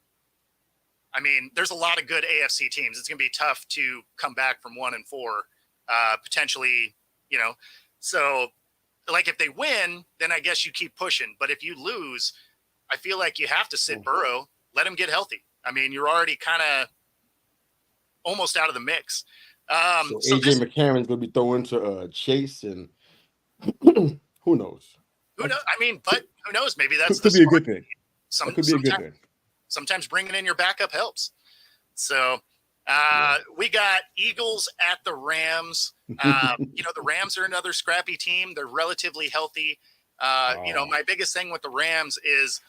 I mean, there's a lot of good AFC teams. It's going to be tough to come back from 1-4, potentially, So, like, if they win, then I guess you keep pushing. But if you lose, I feel like you have to sit Burrow, let him get healthy. I mean, you're already kind of almost out of the mix. So AJ McCarron's going to be throwing to Chase, and who knows? Who knows? I mean, but who knows? Maybe that's could be a good thing. That could be a good thing. Sometimes bringing in your backup helps. So we got Eagles at the Rams. The Rams are another scrappy team. They're relatively healthy. My biggest thing with the Rams is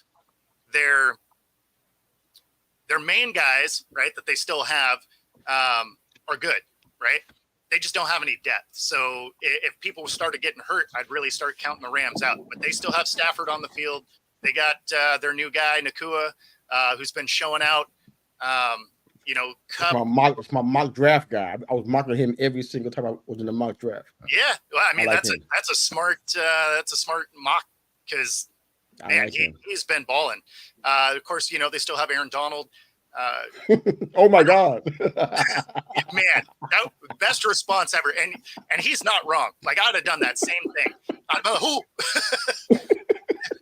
their main guys, right, that they still have are good, right? They just don't have any depth. So if people started getting hurt, I'd really start counting the Rams out. But they still have Stafford on the field. They got their new guy, Nakua, who's been showing out. Cup. It's my mock draft guy. I was mocking him every single time I was in the mock draft. Yeah, well, I mean, that's a smart mock because he's been balling. Of course, they still have Aaron Donald. Oh my God, man, best response ever, and he's not wrong. Like, I'd have done that same thing. Who?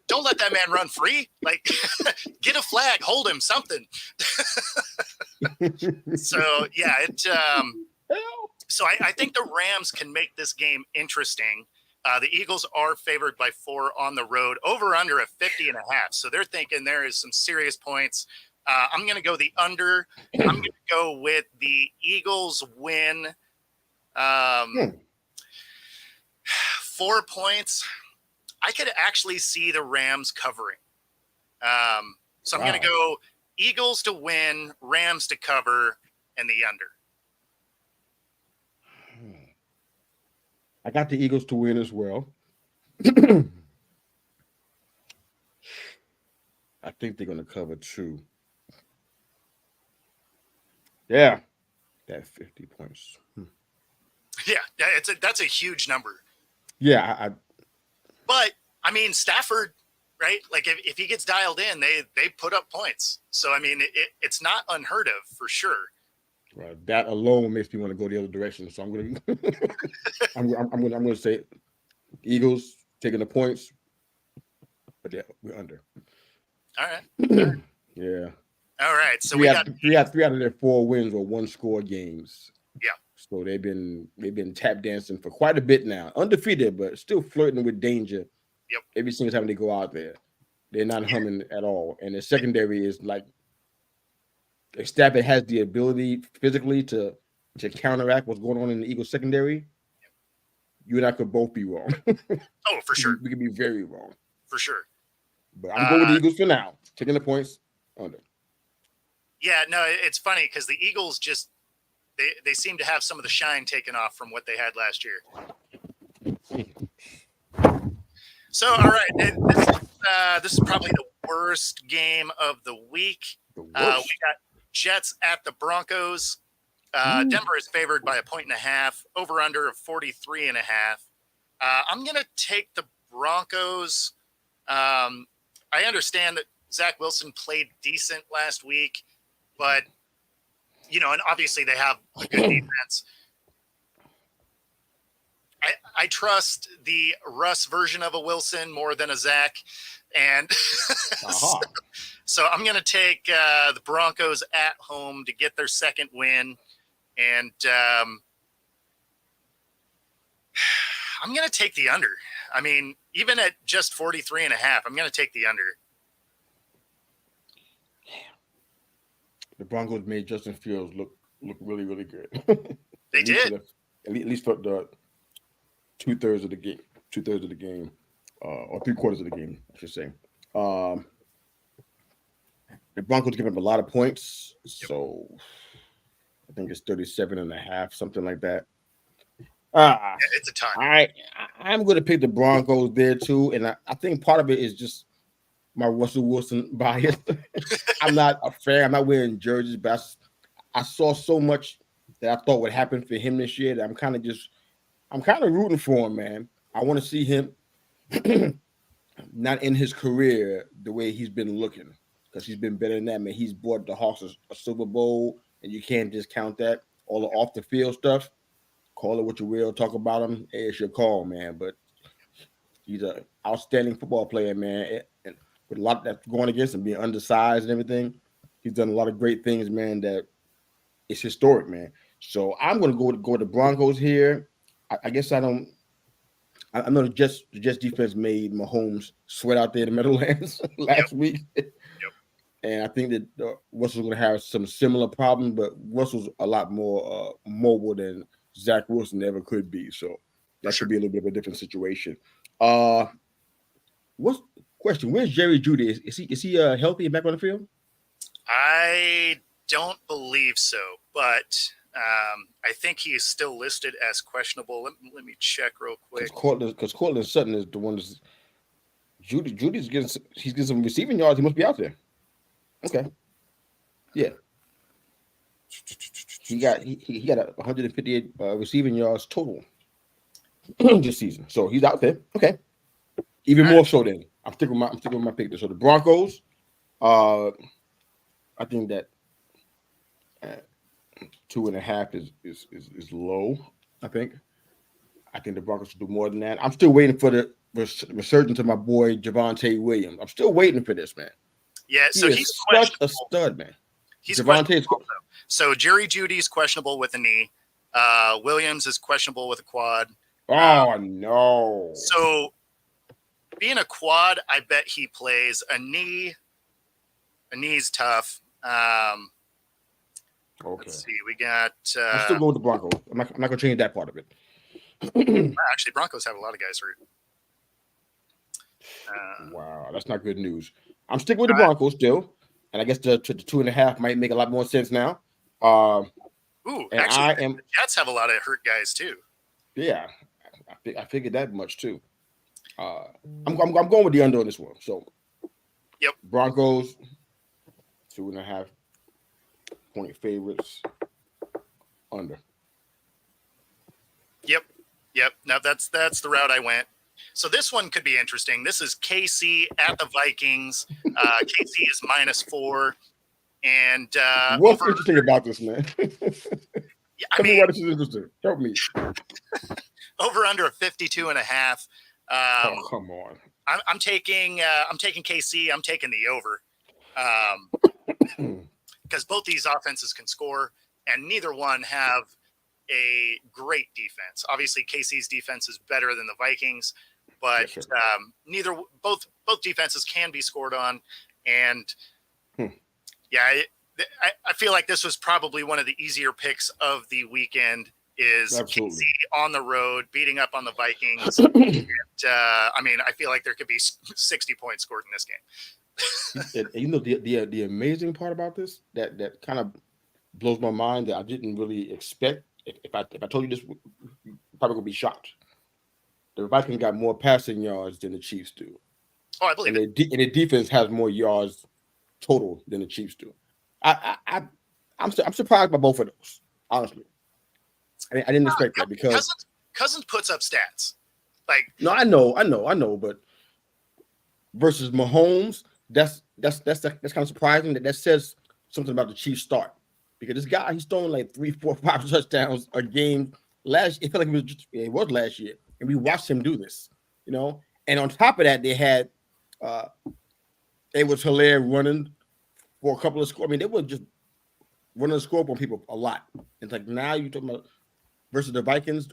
Don't let that man run free. Like, get a flag, hold him, something. So yeah, So I think the Rams can make this game interesting. The Eagles are favored by 4 on the road, over under a 50.5. So they're thinking there is some serious points. I'm going to go the under. I'm going to go with the Eagles win. 4 points. I could actually see the Rams covering. So I'm going to go Eagles to win, Rams to cover, and the under. I got the Eagles to win as well. I think they're going to cover 2. Yeah, that 50 points. Yeah, that's a huge number. Yeah, But I mean, Stafford, right? Like, if he gets dialed in, they put up points. So I mean, it's not unheard of for sure. Well, that alone makes me want to go the other direction. So I'm going to say Eagles taking the points, but yeah, we're under. All right. Yeah. All right. So we got 3 out of their 4 wins or 1-score games. Yeah. So they've been tap dancing for quite a bit now, undefeated, but still flirting with danger. Yep. Every single time they go out there, they're not humming at all, and the secondary is like. Stafford has the ability physically to counteract what's going on in the Eagles secondary. You and I could both be wrong. Oh, for sure. We could be very wrong. For sure. But I'm going with the Eagles for now. Taking the points under. Yeah, no, it's funny because the Eagles just they seem to have some of the shine taken off from what they had last year. So, all right, this is probably the worst game of the week. The We worst. got Jets at the Broncos. Denver is favored by 1.5, over under of 43.5. I'm going to take the Broncos. I understand that Zach Wilson played decent last week, but, and obviously they have a good defense. I trust the Russ version of a Wilson more than a Zach. And so I'm going to take the Broncos at home to get their second win. And I'm going to take the under. I mean, even at just 43.5, I'm going to take the under. The Broncos made Justin Fields look really, really good. They did. At least for the 2/3 of the game, or 3/4 of the game, I should say. The Broncos give up a lot of points, so I think it's 37.5, something like that. Yeah, it's a ton. I'm going to pick the Broncos there too, and I think part of it is just my Russell Wilson bias. I'm not a fan. I'm not wearing jerseys, but I saw so much that I thought would happen for him this year that I'm kind of rooting for him, man. I want to see him not in his career the way he's been looking, because he's been better than that, man. He's brought the Hawks a Super Bowl, and you can't discount that. All the off the field stuff, call it what you will, talk about him, it's your call, man. But he's an outstanding football player, man. And with a lot that's going against him, being undersized and everything, he's done a lot of great things, man, that it's historic, man. So I'm going to go to the Broncos here. I guess I know the Jets defense made Mahomes sweat out there in the Meadowlands last week. And I think that Russell's going to have some similar problems, but Russell's a lot more mobile than Zach Wilson ever could be. So that should be a little bit of a different situation. What's question? Where's Jerry Jeudy? Is he healthy and back on the field? I don't believe so, but I think he is still listed as questionable. Let me check real quick. Because Cortland Sutton is the one that's Judy's getting some receiving yards. He must be out there. Okay. Yeah. He got 158 receiving yards total this season. So he's out there. Okay. Even more so then. I'm sticking with my pick there. So the Broncos, I think that 2.5 is low. I think the Broncos should do more than that. I'm still waiting for the resurgence of my boy Javonte Williams. I'm still waiting for this, man. Yeah, so he's such a stud, man. He's questionable. So Jerry Jeudy's questionable with a knee. Williams is questionable with a quad. Oh no! So being a quad, I bet he plays. A knee's tough. Okay. Let's see. We got. I'm still going with the Broncos. I'm not going to change that part of it. Actually, Broncos have a lot of guys hurt. Wow, that's not good news. I'm sticking with the Broncos still, and I guess the 2.5 might make a lot more sense now. Actually, the Jets have a lot of hurt guys too. Yeah, I figured that much too. I'm going with the under on this one. So, yep, Broncos 2.5 point favorites under. Yep. Now that's the route I went. So this one could be interesting. This is KC at the Vikings. KC is -4. And what's interesting about this, man? I mean, why this is interesting. Help me. Over under 52.5. Oh, come on. I'm taking KC. I'm taking the over. Because both these offenses can score, and neither one have a great defense. Obviously, KC's defense is better than the Vikings, but both defenses can be scored on. And I feel like this was probably one of the easier picks of the weekend. Is KC on the road beating up on the Vikings? And, I feel like there could be 60 points scored in this game. And, you know, the amazing part about this that kind of blows my mind, that I didn't really expect. If I told you this, you're probably gonna be shocked. the Vikings got more passing yards than the Chiefs do. Oh, I believe and their defense has more yards total than the Chiefs do. I'm surprised by both of those, honestly. I didn't expect that because Cousins puts up stats. Like, no, I know, but versus Mahomes, that's kind of surprising that says something about the Chiefs start, because this guy, he's throwing like 3, 4, 5 touchdowns a game. It felt like it was last year, and we watched him do this, you know. And on top of that, they had it was Hilaire running for a couple of scores. I mean, they were just running the score on people a lot. It's like now you're talking about versus the Vikings,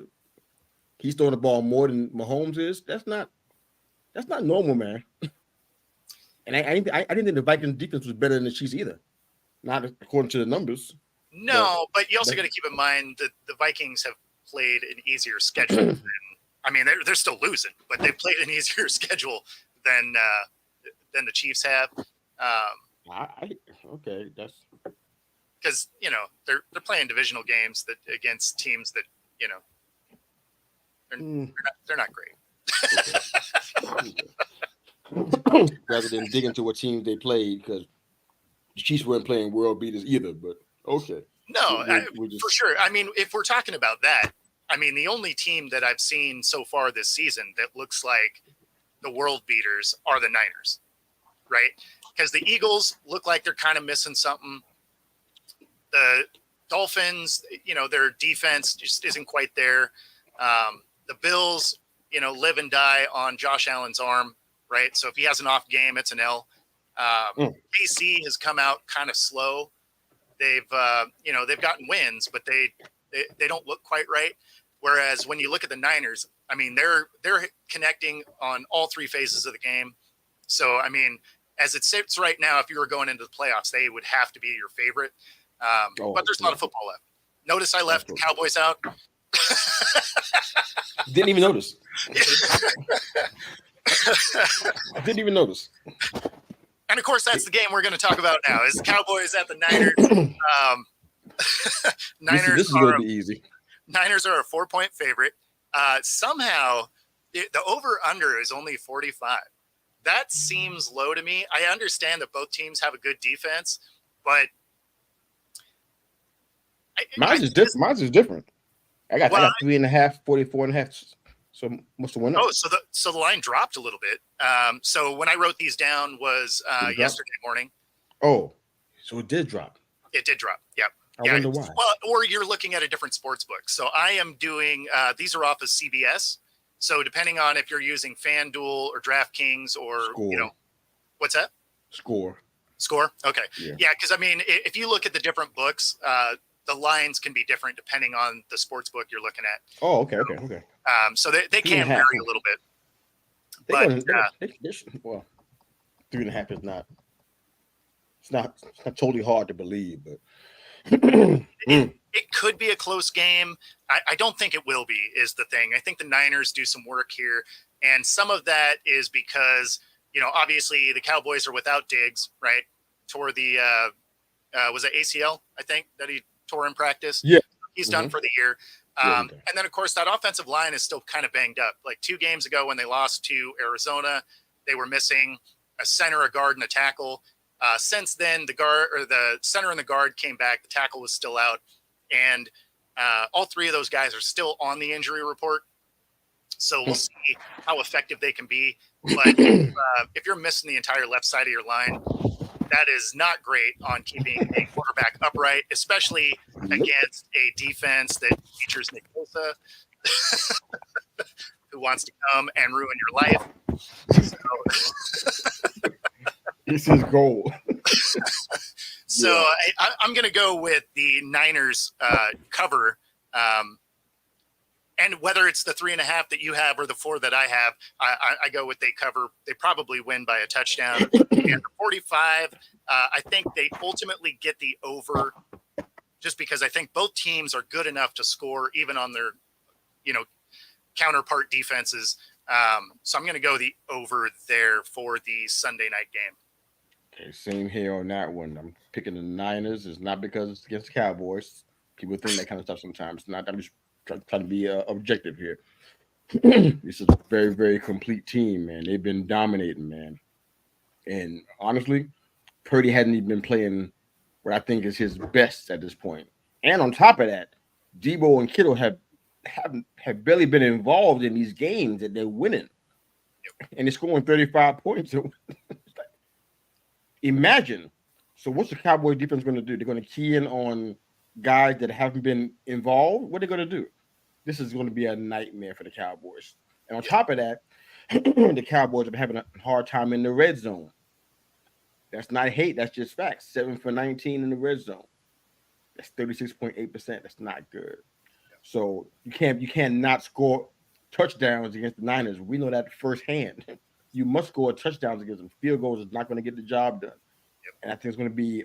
he's throwing the ball more than Mahomes is. That's not normal, man. And I didn't think the Vikings defense was better than the Chiefs either. Not according to the numbers. No, but you also got to keep in mind that the Vikings have played an easier schedule. I mean, they're still losing, but they played an easier schedule than the Chiefs have. Okay, that's because they're playing divisional games that against teams that they're not great. Rather than dig into what teams they played, because the Chiefs weren't playing world beaters either. But okay, no, for sure. I mean, if we're talking about that, I mean, the only team that I've seen so far this season that looks like the world beaters are the Niners, right? Because the Eagles look like they're kind of missing something. The Dolphins, their defense just isn't quite there. The Bills, live and die on Josh Allen's arm, right? So if he has an off game, it's an L. KC has come out kind of slow. They've gotten wins, but they don't look quite right. Whereas when you look at the Niners, I mean, they're connecting on all 3 phases of the game. So, I mean, as it sits right now, if you were going into the playoffs, they would have to be your favorite. But there's a lot of football left. Notice I left the Cowboys out. Didn't even notice. Didn't even notice. And of course, that's the game we're going to talk about now. Is the Cowboys at the Niners? Niners this is going to be easy. Niners are a 4-point favorite. Somehow, the over/under is only 45. That seems low to me. I understand that both teams have a good defense, but Mine's is different. I got 3.5, 44.5. So must have went up. Oh, so the line dropped a little bit. So when I wrote these down was yesterday morning. Oh, so it did drop. It did drop. Yep. I wonder why. Well, or you're looking at a different sports book. So I am doing these are off of CBS. So depending on if you're using FanDuel or DraftKings or Score. What's that? Score. Okay. Yeah, because I mean, if you look at the different books, the lines can be different depending on the sports book you're looking at. Oh, okay. So they can vary a little bit. Well, 3.5 is not. It's not totally hard to believe, but it could be a close game. I don't think it will be, is the thing. I think the Niners do some work here, and some of that is because obviously the Cowboys are without Diggs, right? Tore the was it ACL? I think that he tore in practice. Yeah, he's done for the year. And then, of course, that offensive line is still kind of banged up. Like 2 games ago when they lost to Arizona, they were missing a center, a guard, and a tackle. Since then, the center and the guard came back. The tackle was still out. And all 3 of those guys are still on the injury report. So we'll see how effective they can be. But if you're missing the entire left side of your line, that is not great on keeping a quarterback upright, especially against a defense that features Nick Bosa, who wants to come and ruin your life. So, this is gold. So I'm going to go with the Niners cover. And whether it's the 3.5 that you have or the 4 that I have, I go with they cover. They probably win by a touchdown. And the 45, I think they ultimately get the over, just because I think both teams are good enough to score even on their, counterpart defenses. So I'm going to go the over there for the Sunday night game. Okay, same here on that one. I'm picking the Niners. It's not because it's against the Cowboys. People think that kind of stuff sometimes. Not. I'm just trying to be objective here. This is a very, very complete team, man. They've been dominating, man. And honestly, Purdy hadn't even been playing what I think is his best at this point. And on top of that, Debo and Kittle have barely been involved in these games that they're winning, and they're scoring 35 points. Imagine. So, what's the Cowboys defense going to do? They're going to key in on guys that haven't been involved. What are they going to do? This is going to be a nightmare for the Cowboys. And on top of that, the Cowboys are having a hard time in the red zone. That's not hate. That's just facts. 7 for 19 in the red zone. That's 36.8%. That's not good. So you cannot score touchdowns against the Niners. We know that firsthand. You must score touchdowns against them. Field goals is not going to get the job done. And I think it's going to be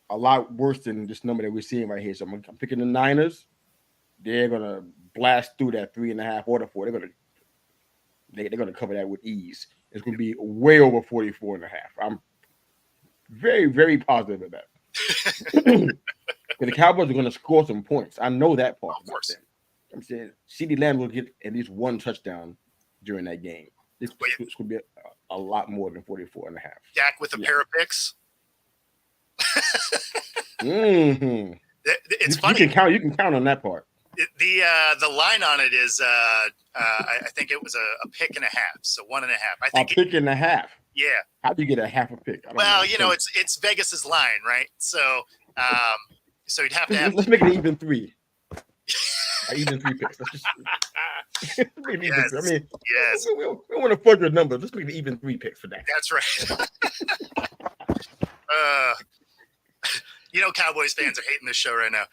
a lot worse than this number that we're seeing right here. So I'm picking the Niners. They're going to blast through that 3.5 or the 4. They're going to cover that with ease. It's going to be way over 44.5. I'm very, very positive of that. The Cowboys are going to score some points. I know that part. Of course. I'm saying CeeDee Lamb will get at least one touchdown during that game. It's going to be a lot more than 44.5. Dak with a pair of picks. Mm-hmm. It's funny. You can count on that part. The line on it is I think it was a pick and a half, so 1.5. I think a pick and a half. Yeah. How do you get a half a pick? Well, it's Vegas's line, right? So so you'd have to have. Let's make it even 3. Even 3 picks. Yes. I mean, yes. We don't want to fudge your numbers. Let's make it even 3 picks for that. That's right. Cowboys fans are hating this show right now.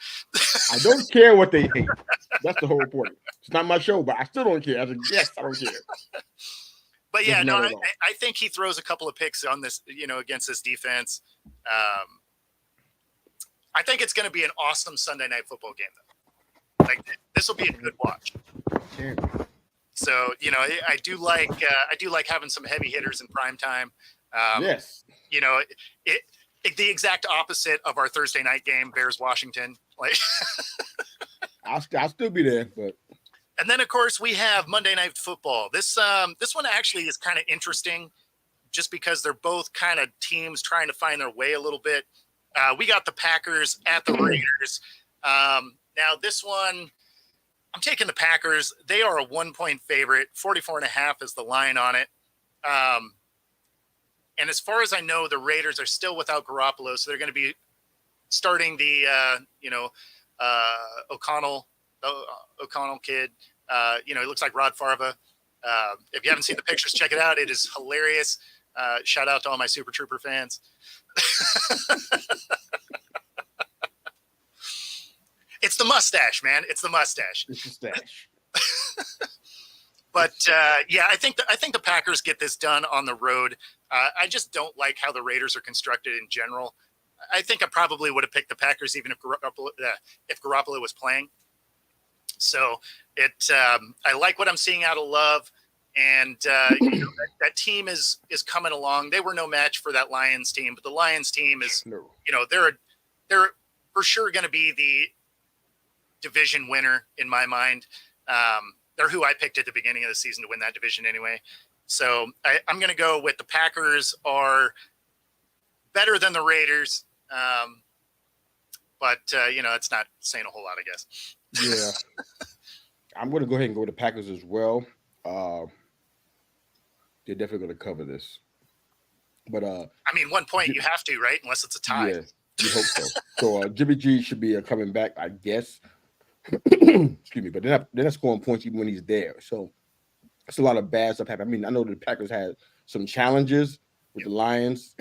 I don't care what they hate. That's the whole point. It's not my show, but I still don't care. As a guest, I don't care. But yeah, no, I think he throws a couple of picks on this, against this defense. I think it's going to be an awesome Sunday night football game, though. Like, this will be a good watch. So, I do like having some heavy hitters in prime time. Yes. The exact opposite of our Thursday night game, Bears Washington. Like, I'll still be there, but. And then, of course, we have Monday Night Football. This one actually is kind of interesting, just because they're both kind of teams trying to find their way a little bit. We got the Packers at the Raiders. Now, this one, I'm taking the Packers. They are a 1-point favorite. 44.5 is the line on it. And as far as I know, the Raiders are still without Garoppolo, so they're going to be starting the O'Connell kid. He looks like Rod Farva. If you haven't seen the pictures, check it out. It is hilarious. Shout out to all my Super Trooper fans. It's the mustache, man. It's the mustache. It's the stash. But I think the Packers get this done on the road. I just don't like how the Raiders are constructed in general. I think I probably would have picked the Packers even if Garoppolo was playing. So I like what I'm seeing out of Love, and that team is coming along. They were no match for that Lions team, but the Lions team is, they're for sure going to be the division winner in my mind. They're who I picked at the beginning of the season to win that division anyway. So I'm going to go with the Packers are better than the Raiders. But it's not saying a whole lot, I guess. Yeah. I'm going to go ahead and go with the Packers as well. They're definitely going to cover this. But 1 point you have to, right? Unless it's a tie. Yeah, you hope so. So Jimmy G should be coming back, I guess. Excuse me, but they're not scoring points even when he's there. So it's a lot of bad stuff happening. I know the Packers had some challenges with the Lions,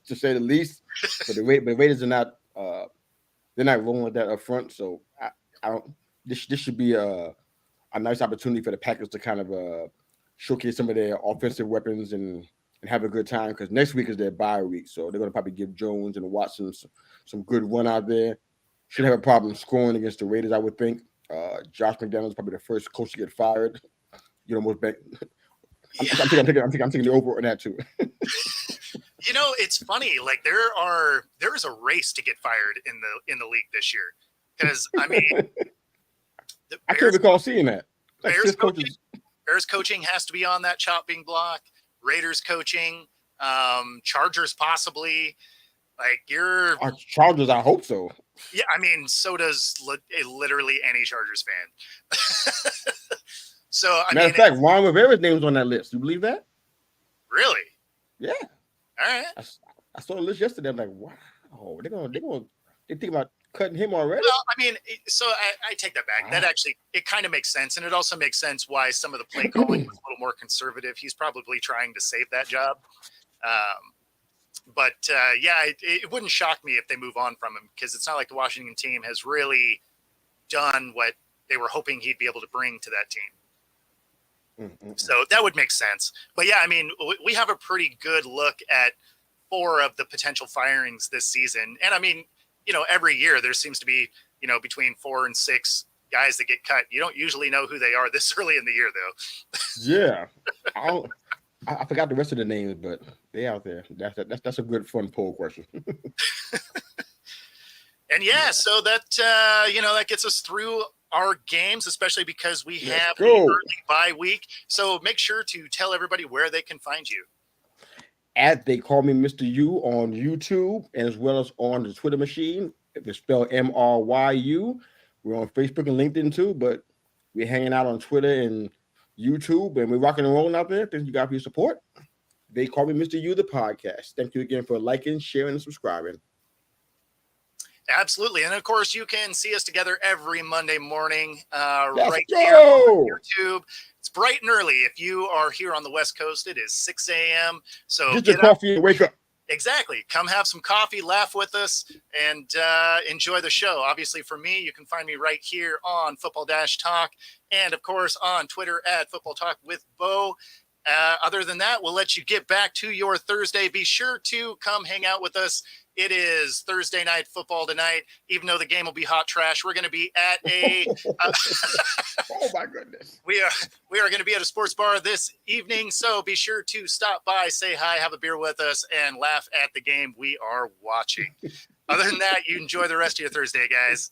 to say the least. But the Raiders are not. They're not rolling with that up front. So I don't. This should be a nice opportunity for the Packers to kind of showcase some of their offensive weapons and have a good time, because next week is their bye week. So they're going to probably give Jones and Watson some good run out there. Should have a problem scoring against the Raiders, I would think. Josh McDaniels is probably the first coach to get fired. Most back. I'm taking the over on that too. It's funny. Like there is a race to get fired in the league this year, because I can't recall seeing that. Like Bears fifth coaching, coaches. Bears coaching has to be on that chopping block. Raiders coaching, Chargers possibly. Like you're, Our Chargers, I hope so. yeah. I mean, so does literally any Chargers fan. So I Matter mean, of fact, Ron Rivera's name was on that list. You believe that? really, Yeah. all right. I saw the list yesterday. I'm like, wow, they think about cutting him already. Well, I mean, so I take that back. That actually, it kind of makes sense, and it also makes sense why some of the play calling was a little more conservative. He's probably trying to save that job. But yeah, it wouldn't shock me if they move on from him because it's not like the Washington team has really done what they were hoping he'd be able to bring to that team. So that would make sense. But yeah, I mean, we have a pretty good look at 4 of the potential firings this season. And I mean, you know, every year there seems to be, you know, between 4 and 6 guys that get cut. You don't usually know who they are this early in the year, though. Yeah. I forgot the rest of the names, but they out there. That's a good fun poll question. And yeah, so that you know, that gets us through our games, especially because we have the early bye week. So make sure to tell everybody where they can find you. At They Call Me Mr. U on YouTube, and as well as on the Twitter machine. It's spelled MRYU. We're on Facebook and LinkedIn too, but we're hanging out on Twitter and YouTube, and we're rocking and rolling out there. Thank you guys for your support. They Call Me Mr. U, the podcast. Thank you again for liking, sharing, and subscribing. Absolutely. And of course, you can see us together every Monday morning right here on YouTube. It's bright and early. If you are here on the West Coast, it is 6 a.m. So get your coffee and wake up. Exactly. Come have some coffee, laugh with us, and enjoy the show. Obviously, for me, you can find me right here on Football Talk, and of course on Twitter at Football Talk with Bo. Other than that, we'll let you get back to your Thursday. Be sure to come hang out with us. It is Thursday night football tonight. Even though the game will be hot trash, we're going to be at a. Oh my goodness! We are going to be at a sports bar this evening, so be sure to stop by, say hi, have a beer with us, and laugh at the game we are watching. Other than that, you enjoy the rest of your Thursday, guys.